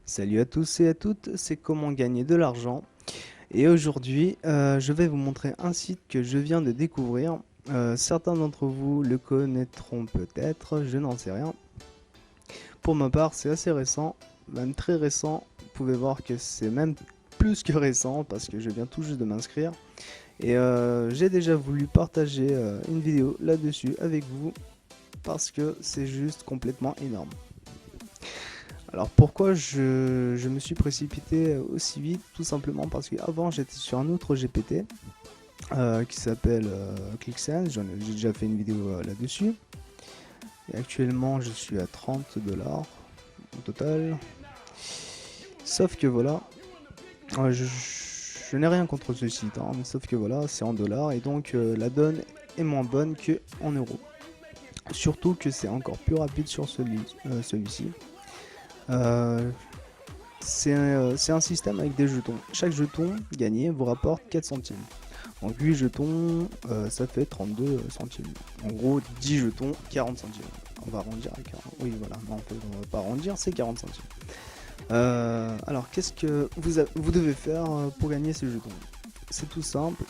Salut à tous et à toutes, c'est comment gagner de l'argent. Et aujourd'hui, je vais vous montrer un site que je viens de découvrir. Certains d'entre vous le connaîtront peut-être, je n'en sais rien. Pour ma part, c'est assez récent, même très récent. Vous pouvez voir que c'est même plus que récent parce que je viens tout juste de m'inscrire. Et j'ai déjà voulu partager une vidéo là-dessus avec vous parce que c'est juste complètement énorme. Alors pourquoi je me suis précipité aussi vite? Tout simplement parce qu'avant j'étais sur un autre GPT qui s'appelle ClickSense, j'ai déjà fait une vidéo là-dessus. Et actuellement je suis à 30 $ au total. Sauf que voilà, je n'ai rien contre ce site, hein, mais sauf que voilà, c'est en dollars et donc la donne est moins bonne que en euros. Surtout que c'est encore plus rapide sur celui-ci. Euh, c'est un système avec des jetons. Chaque jeton gagné vous rapporte 4 centimes. Donc 8 jetons, ça fait 32 centimes. En gros, 10 jetons, 40 centimes. On va arrondir à 40. Oui, voilà, non, on va pas arrondir, c'est 40 centimes. Alors, qu'est-ce que vous devez faire pour gagner ces jetons? C'est tout simple.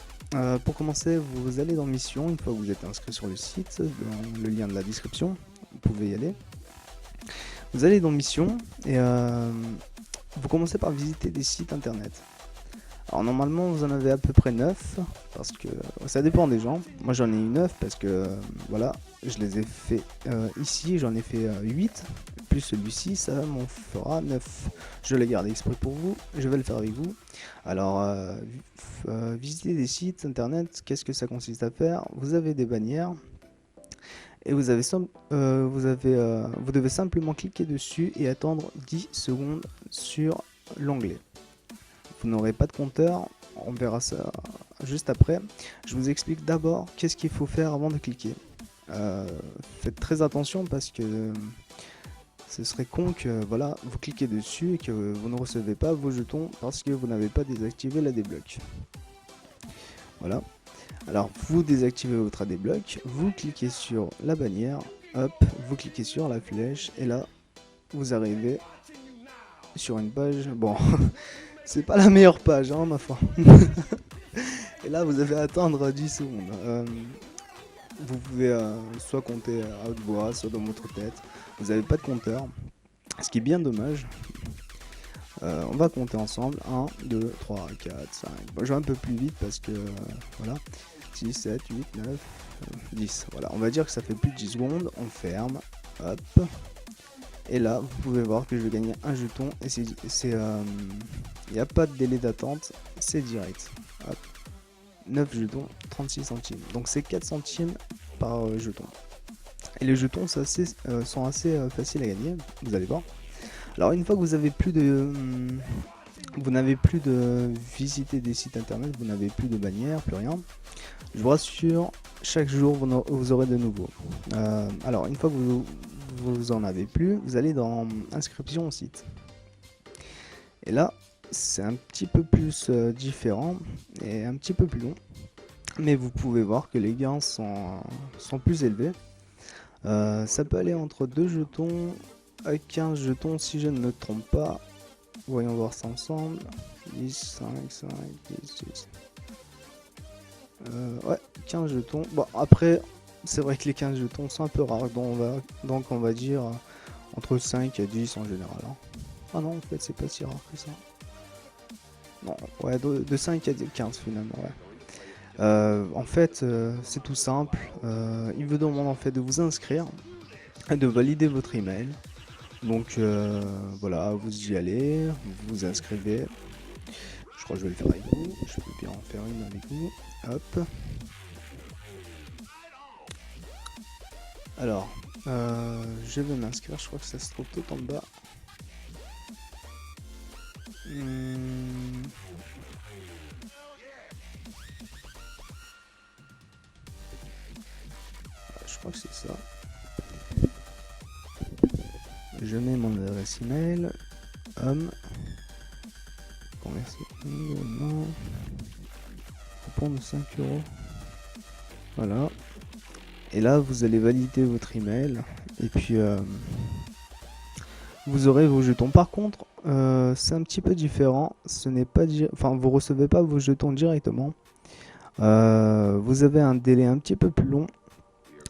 Pour commencer, vous allez dans Mission, une fois que vous êtes inscrit sur le site, dans le lien de la description, vous pouvez y aller. Vous allez dans Mission et vous commencez par visiter des sites internet. Alors normalement vous en avez à peu près 9 parce que ça dépend des gens. Moi j'en ai eu 9 parce que voilà, je les ai fait ici, j'en ai fait 8 plus celui-ci, ça m'en fera 9. Je l'ai gardé exprès pour vous, je vais le faire avec vous. Alors visiter des sites internet, qu'est-ce que ça consiste à faire? Vous avez des bannières et vous devez simplement cliquer dessus et attendre 10 secondes sur l'onglet. Vous n'aurez pas de compteur, on verra ça juste après. Je vous explique d'abord qu'est-ce qu'il faut faire avant de cliquer. Faites très attention parce que ce serait con que voilà, vous cliquez dessus et que vous ne recevez pas vos jetons parce que vous n'avez pas désactivé la débloque. Voilà. Alors vous désactivez votre AD-Block, vous cliquez sur la bannière, hop, vous cliquez sur la flèche et là vous arrivez sur une page. Bon, c'est pas la meilleure page, hein, ma foi. Et là vous devez attendre 10 secondes. Vous pouvez soit compter à haute voix, soit dans votre tête. Vous n'avez pas de compteur, ce qui est bien dommage. On va compter ensemble. 1, 2, 3, 4, 5. Bon, je vais un peu plus vite parce que voilà. 6, 7, 8, 9, 10. Voilà, on va dire que ça fait plus de 10 secondes. On ferme. Hop. Et là, vous pouvez voir que je vais gagner un jeton. Et il n'y a pas de délai d'attente. C'est direct. Hop. 9 jetons, 36 centimes. Donc c'est 4 centimes par jeton. Et les jetons sont assez faciles à gagner. Vous allez voir. Alors une fois que vous avez plus de... vous n'avez plus de visiter des sites internet, vous n'avez plus de bannières, plus rien. Je vous rassure, chaque jour vous aurez de nouveau. Alors une fois que vous en avez plus, vous allez dans inscription au site. Et là, c'est un petit peu plus différent et un petit peu plus long. Mais vous pouvez voir que les gains sont plus élevés. Ça peut aller entre 2 jetons à 15 jetons si je ne me trompe pas. Voyons voir ça ensemble. 10, 5, 5, 10, 10. Ouais, 15 jetons. Bon, après, c'est vrai que les 15 jetons sont un peu rares. Donc on va dire entre 5 et 10 en général. Hein. Ah non, en fait, c'est pas si rare que ça. Non, ouais, de 5 à 15 finalement, ouais. En fait, c'est tout simple. Il vous demande en fait de vous inscrire et de valider votre email. Donc voilà, vous y allez, vous vous inscrivez. Je crois que je vais le faire avec vous. Je peux bien en faire une avec vous. Hop. Alors, je vais m'inscrire. Je crois que ça se trouve tout en bas. Je crois que c'est ça. Je mets mon adresse email. Homme. Converser. Non. Coupon de 5 €. Voilà. Et là, vous allez valider votre email. Et puis, vous aurez vos jetons. Par contre, c'est un petit peu différent. Ce n'est pas, enfin, vous recevez pas vos jetons directement. Vous avez un délai un petit peu plus long,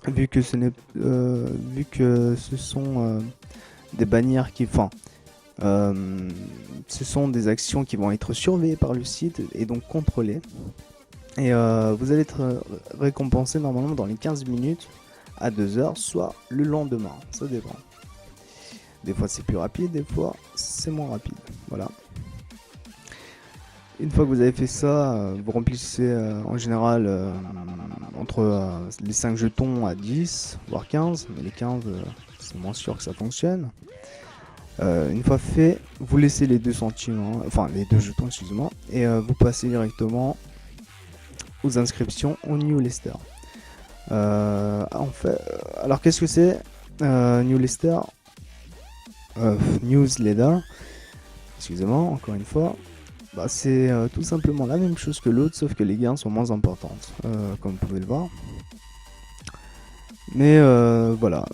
vu que ce sont des bannières qui, enfin, ce sont des actions qui vont être surveillées par le site et donc contrôlées. Et vous allez être récompensé normalement dans les 15 minutes à 2 heures, soit le lendemain. Ça dépend. Des fois c'est plus rapide, des fois c'est moins rapide. Voilà. Une fois que vous avez fait ça, vous remplissez en général entre les 5 jetons à 10, voire 15. Mais les 15, c'est moins sûr que ça fonctionne. Une fois fait, vous laissez les 2 centimes, hein, enfin les 2 jetons, excusez-moi, et vous passez directement aux inscriptions au New Leicester. En fait, alors qu'est-ce que c'est New Leicester Newsletter, excusez-moi, encore une fois. Bah, c'est tout simplement la même chose que l'autre, sauf que les gains sont moins importantes, comme vous pouvez le voir. Mais voilà,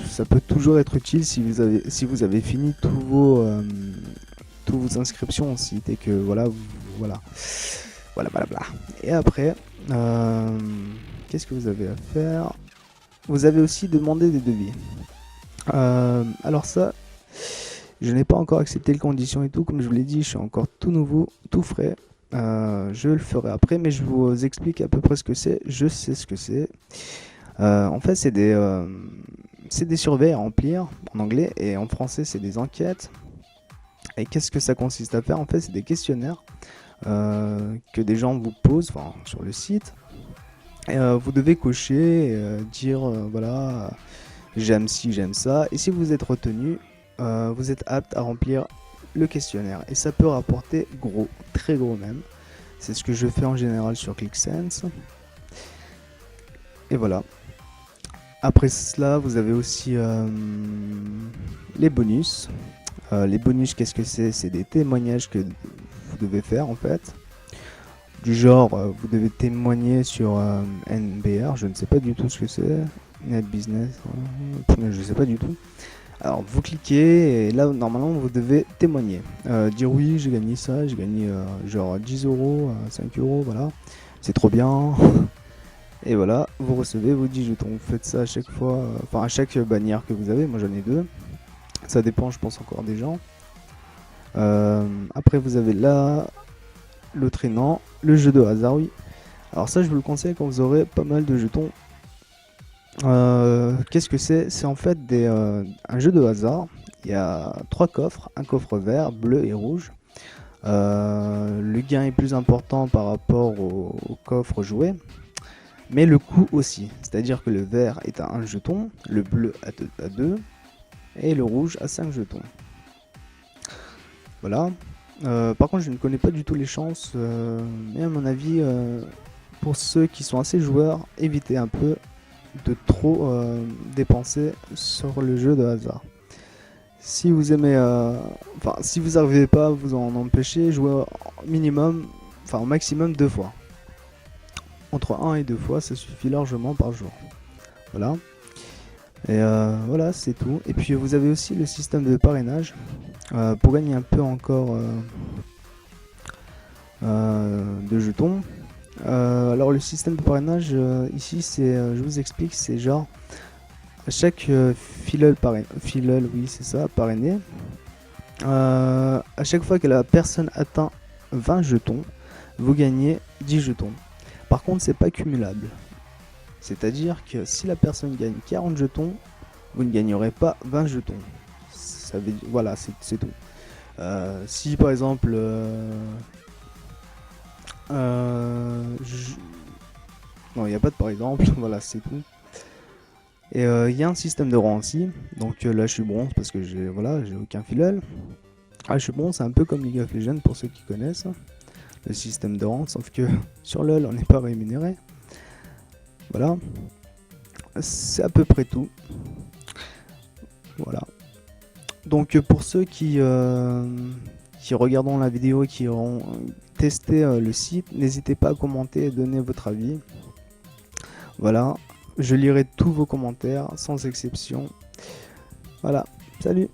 ça peut toujours être utile si vous avez fini tous vos inscriptions au site et que voilà. Et après, qu'est-ce que vous avez à faire? Vous avez aussi demandé des devis. Alors ça, je n'ai pas encore accepté les conditions et tout, comme je vous l'ai dit, je suis encore tout nouveau, tout frais. Je le ferai après, mais je vous explique à peu près ce que c'est. Je sais ce que c'est. En fait, c'est des surveys à remplir en anglais et en français, c'est des enquêtes. Et qu'est-ce que ça consiste à faire? En fait, c'est des questionnaires que des gens vous posent sur le site. Et, vous devez cocher, dire voilà, j'aime ci, j'aime ça. Et si vous êtes retenu, vous êtes apte à remplir le questionnaire. Et ça peut rapporter gros, très gros même. C'est ce que je fais en général sur ClickSense. Et voilà. Après cela, vous avez aussi les bonus. Les bonus, qu'est-ce que c'est? C'est des témoignages que vous devez faire en fait. Du genre, vous devez témoigner sur NBR, je ne sais pas du tout ce que c'est. Net Business, je ne sais pas du tout. Alors vous cliquez et là normalement vous devez témoigner. Dire oui, j'ai gagné ça, j'ai gagné genre 10 euros, 5 euros, voilà. C'est trop bien. Et voilà, vous recevez vos 10 jetons. Vous faites ça à chaque fois, à chaque bannière que vous avez. Moi j'en ai 2. Ça dépend, je pense, encore des gens. Après vous avez là le traînant, le jeu de hasard, oui. Alors ça je vous le conseille quand vous aurez pas mal de jetons. Qu'est-ce que c'est? C'est en fait un jeu de hasard. Il y a 3 coffres, un coffre vert, bleu et rouge. Le gain est plus important par rapport au coffre joué, mais le coût aussi. C'est-à-dire que le vert est à 1 jeton, le bleu à 2 et le rouge à 5 jetons. Voilà. Par contre je ne connais pas du tout les chances, mais à mon avis, pour ceux qui sont assez joueurs, évitez un peu de trop dépenser sur le jeu de hasard. Si vous aimez, si vous n'arrivez pas à vous en empêcher, jouez au maximum 2 fois. Entre 1 et 2 fois, ça suffit largement par jour. Voilà. Et voilà, c'est tout. Et puis vous avez aussi le système de parrainage pour gagner un peu encore de jetons. Alors le système de parrainage ici, c'est, je vous explique, c'est genre à chaque filleul oui c'est ça, parrainé, à chaque fois que la personne atteint 20 jetons, vous gagnez 10 jetons. Par contre, c'est pas cumulable. C'est-à-dire que si la personne gagne 40 jetons, vous ne gagnerez pas 20 jetons. Ça veut dire, voilà, c'est tout. Si par exemple non, il n'y a pas de par exemple, voilà, c'est tout. Et il y a un système de rang aussi. Donc là, je suis bronze parce que j'ai aucun filleul. Je suis bronze, c'est un peu comme League of Legends pour ceux qui connaissent le système de rang, sauf que sur LoL, on n'est pas rémunéré. Voilà. C'est à peu près tout. Voilà. Donc pour ceux qui regarderont la vidéo et qui auront testé le site, n'hésitez pas à commenter et donner votre avis. Voilà, je lirai tous vos commentaires sans exception. Voilà, salut!